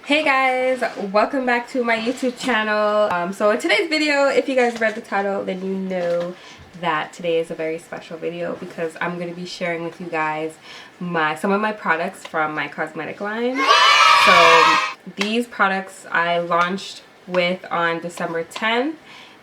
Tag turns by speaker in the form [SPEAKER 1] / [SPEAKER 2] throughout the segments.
[SPEAKER 1] Hey guys, welcome back to my YouTube channel. So in today's video, if you guys read the title, then you know that today is a very special video because I'm going to be sharing with you guys some of my products from my cosmetic line. So these products I launched with on December 10th,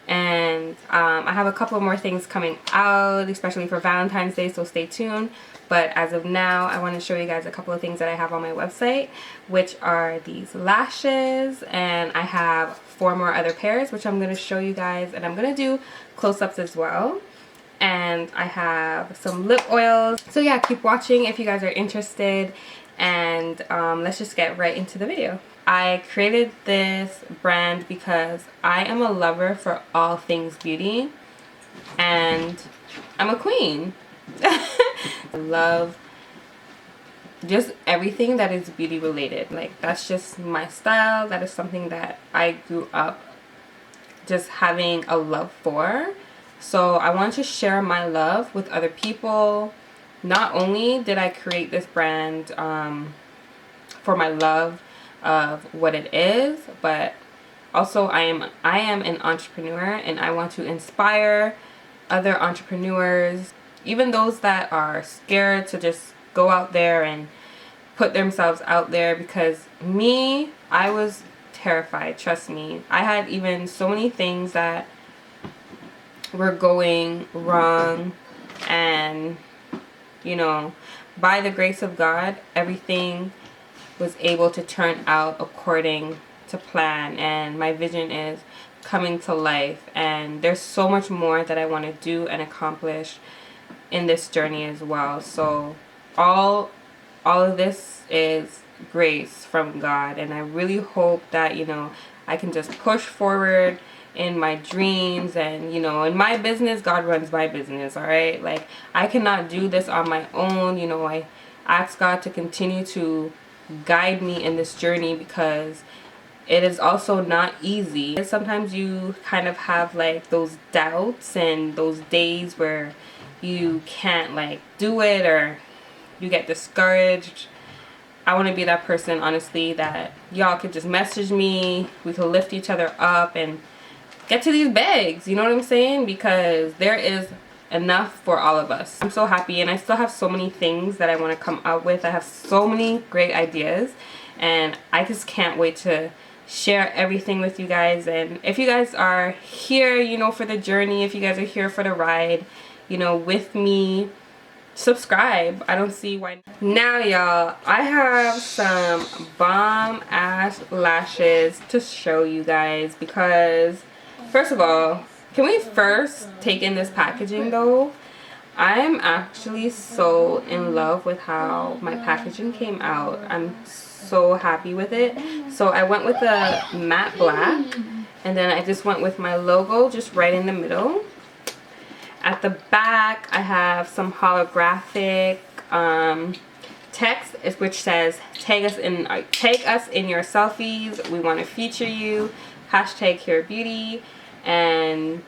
[SPEAKER 1] and I have a couple more things coming out, especially for Valentine's Day, so stay tuned. But as of now, I want to show you guys a couple of things that I have on my website, which are these lashes, and I have 4 more other pairs, which I'm going to show you guys, and I'm going to do close-ups as well. And I have some lip oils. So yeah, keep watching if you guys are interested, and let's just get right into the video. I created this brand because I am a lover for all things beauty, and I'm a queen. I love just everything that is beauty related. Like, that's just my style. That is something that I grew up just having a love for. So I want to share my love with other people. Not only did I create this brand for my love of what it is, but also I am an entrepreneur, and I want to inspire other entrepreneurs, even those that are scared to just go out there and put themselves out there, because I was terrified. Trust me. I had even so many things that were going wrong, and you know, by the grace of God, everything was able to turn out according to plan, and my vision is coming to life, and there's so much more that I want to do and accomplish in this journey as well. So all of this is grace from God, and I really hope that, you know, I can just push forward in my dreams, and you know, in my business, God runs my business. All right, like, I cannot do this on my own. You know, I ask God to continue to guide me in this journey, because it is also not easy. And sometimes you kind of have like those doubts and those days where you can't like do it, or you get discouraged. I want to be that person, honestly, that y'all could just message me. We could lift each other up and get to these bags, you know what I'm saying? Because there is enough for all of us. I'm so happy, and I still have so many things that I want to come out with. I have so many great ideas, and I just can't wait to share everything with you guys. And if you guys are here, you know, for the journey, if you guys are here for the ride, you know, with me, subscribe. I don't see why. Now y'all, I have some bomb ass lashes to show you guys, because first of all, can we first take in this packaging though? I'm actually so in love with how my packaging came out. I'm so happy with it. So I went with the matte black, and then I just went with my logo just right in the middle. At the back, I have some holographic text, which says, tag us in your selfies. We want to feature you. Hashtag Here Beauty. And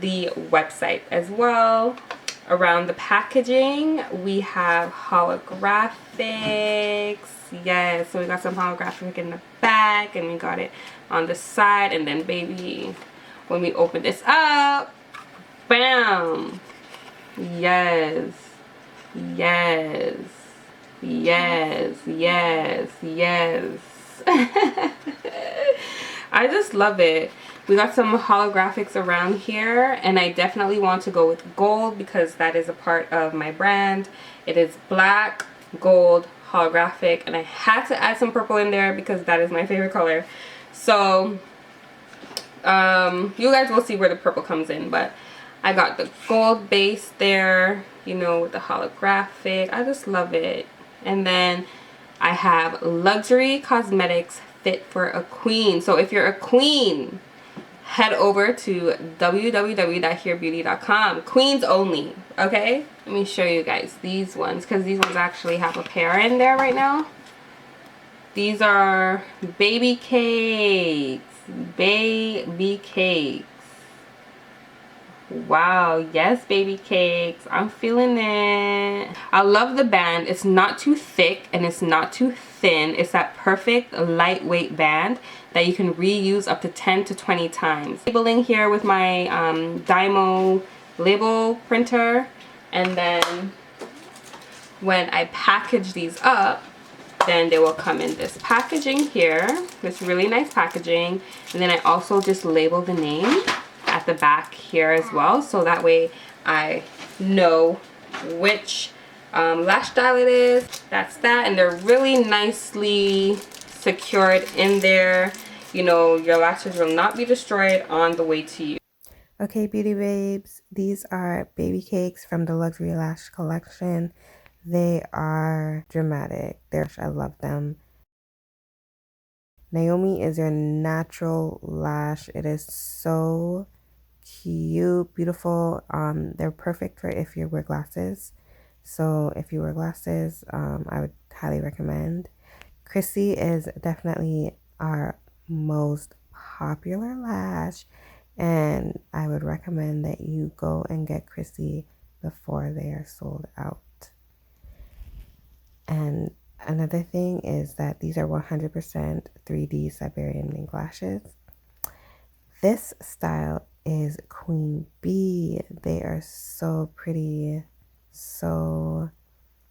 [SPEAKER 1] the website as well. Around the packaging, we have holographics. Yes, so we got some holographic in the back, and we got it on the side. And then, baby, when we open this up, bam! Yes, yes, yes, yes, yes. I just love it. We got some holographics around here, and I definitely want to go with gold because that is a part of my brand. It is black, gold, holographic, and I had to add some purple in there because that is my favorite color. So you guys will see where the purple comes in, but I got the gold base there, you know, with the holographic. I just love it. And then I have luxury cosmetics fit for a queen. So if you're a queen, head over to www.herebeauty.com. Queens only, okay? Let me show you guys these ones, because these ones actually have a pair in there right now. These are baby cakes. Baby cakes. Wow, yes, baby cakes. I'm feeling it. I love the band. It's not too thick and it's not too thin. It's that perfect lightweight band that you can reuse up to 10 to 20 times. Labeling here with my Dymo label printer, and then when I package these up, then they will come in this packaging here, this really nice packaging, and then I also just label the name at the back here as well, so that way I know which lash style it is. That's that, and they're really nicely secured in there. You know, your lashes will not be destroyed on the way to you.
[SPEAKER 2] Okay, beauty babes, these are baby cakes from the Luxury Lash collection. They are dramatic. I love them. Naomi is your natural lash. It is so cute, beautiful. They're perfect for if you wear glasses. So if you wear glasses, I would highly recommend. Chrissy is definitely our most popular lash, and I would recommend that you go and get Chrissy before they are sold out. And another thing is that these are 100% 3D Siberian mink lashes. This style is Queen Bee. They are so pretty, so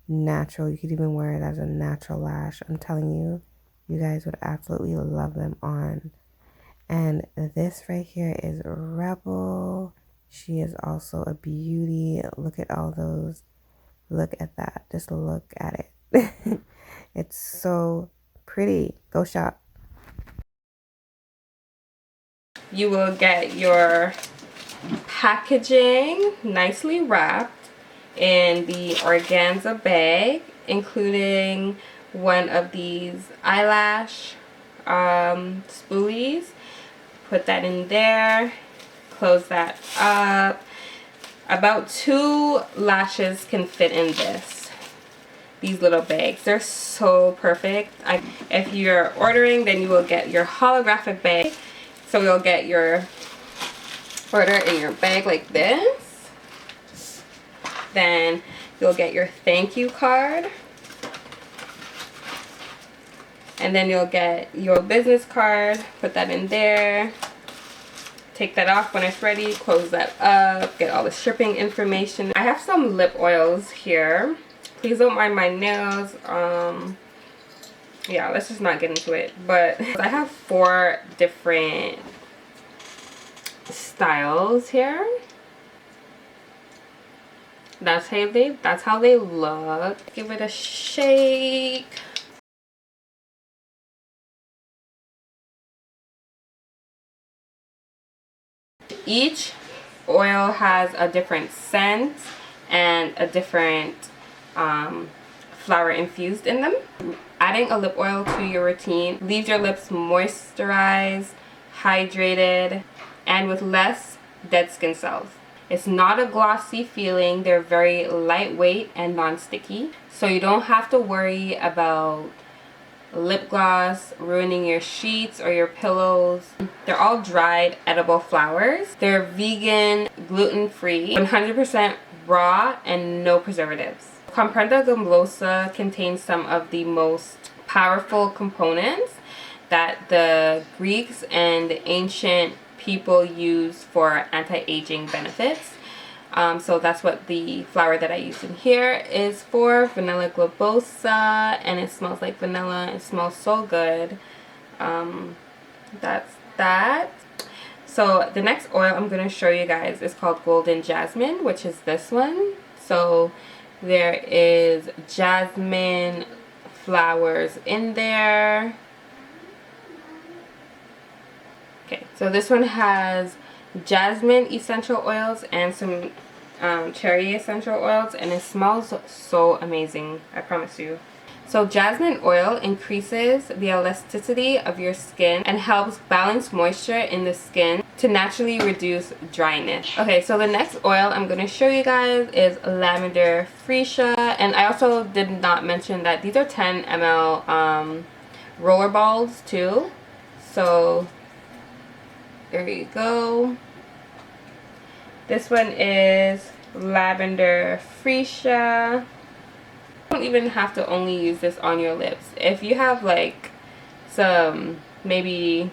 [SPEAKER 2] natural. You could even wear it as a natural lash. I'm telling you, you guys would absolutely love them on. And this right here is Rebel. She is also a beauty. Look at all those. Look at that. Just look at it. It's so pretty. Go shop.
[SPEAKER 1] You will get your packaging nicely wrapped in the organza bag, including one of these eyelash spoolies. Put that in there, close that up. About 2 lashes can fit in these little bags. They're so perfect. If you're ordering, then you will get your holographic bag. So you'll get your order in your bag like this. Then you'll get your thank you card. And then you'll get your business card. Put that in there. Take that off when it's ready. Close that up. Get all the shipping information. I have some lip oils here. Please don't mind my nails. Yeah, let's just not get into it. But I have 4 different styles here. That's how they look. Give it a shake. Each oil has a different scent and a different flower infused in them. Adding a lip oil to your routine leaves your lips moisturized, hydrated, and with less dead skin cells. It's not a glossy feeling. They're very lightweight and non-sticky, so you don't have to worry about lip gloss ruining your sheets or your pillows. They're all dried edible flowers. They're vegan, gluten-free, 100% raw, and no preservatives. Comprenda gumbosa contains some of the most powerful components that the Greeks and the ancient people use for anti-aging benefits. So that's what the flower that I used in here is for, vanilla globosa, and it smells like vanilla. It smells so good. That's that. So the next oil I'm going to show you guys is called Golden Jasmine, which is this one. So there is jasmine flowers in there. Okay, so this one has jasmine essential oils and some cherry essential oils, and it smells so amazing, I promise you. So jasmine oil increases the elasticity of your skin and helps balance moisture in the skin to naturally reduce dryness. Okay, so the next oil I'm going to show you guys is lavender freesia, and I also did not mention that these are 10 ml roller balls too. So there you go. This one is lavender freesia. You don't even have to only use this on your lips. If you have like some maybe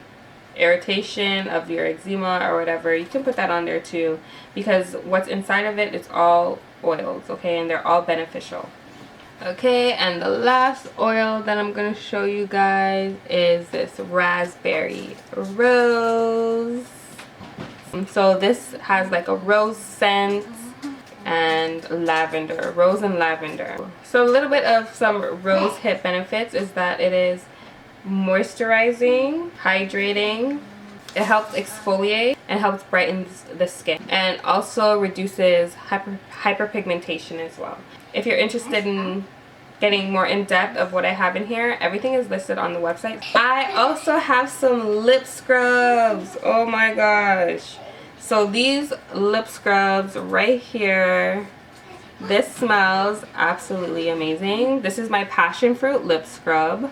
[SPEAKER 1] irritation of your eczema or whatever, you can put that on there too, because what's inside of it is all oils, okay, and they're all beneficial. Okay, and the last oil that I'm going to show you guys is this raspberry rose. So this has like a rose scent and lavender, rose and lavender. So a little bit of some rose hip benefits is that it is moisturizing, hydrating, it helps exfoliate and helps brighten the skin, and also reduces hyperpigmentation as well. If you're interested in getting more in depth of what I have in here, everything is listed on the website. I also have some lip scrubs. Oh my gosh. So these lip scrubs right here, this smells absolutely amazing. This is my passion fruit lip scrub.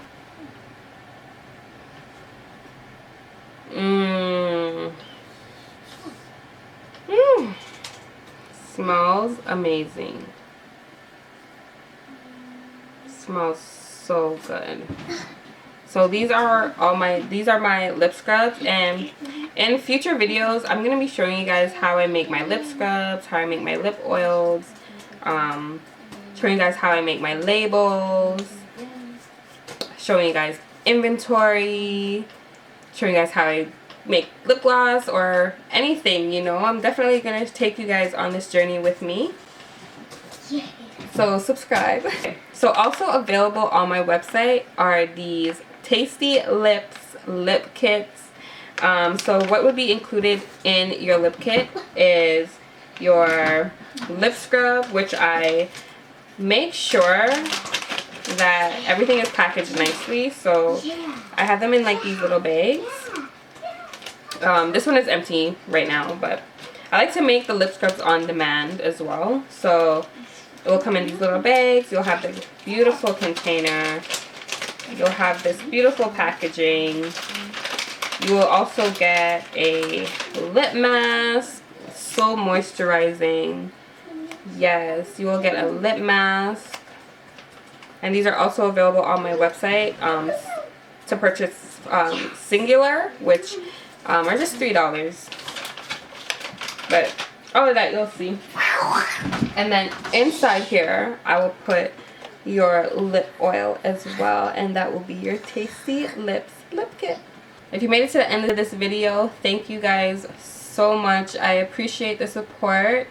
[SPEAKER 1] Smells amazing. Smells so good. So these are my lip scrubs, and in future videos I'm gonna be showing you guys how I make my lip scrubs, how I make my lip oils, showing you guys how I make my labels, showing you guys inventory, showing you guys how I make lip gloss or anything, you know. I'm definitely gonna take you guys on this journey with me. So subscribe. So also available on my website are these Tasty Lips lip kits. So what would be included in your lip kit is your lip scrub, which I make sure that everything is packaged nicely. So I have them in like these little bags. This one is empty right now, but I like to make the lip scrubs on demand as well. So it will come in these little bags. You'll have the beautiful container. You'll have this beautiful packaging. You will also get a lip mask. So moisturizing. Yes, you will get a lip mask. And these are also available on my website to purchase singular, which are just $3. But all of that you'll see. And then inside here I will put your lip oil as well, and that will be your Tasty Lips lip kit. If you made it to the end of this video, thank you guys so much. I appreciate the support.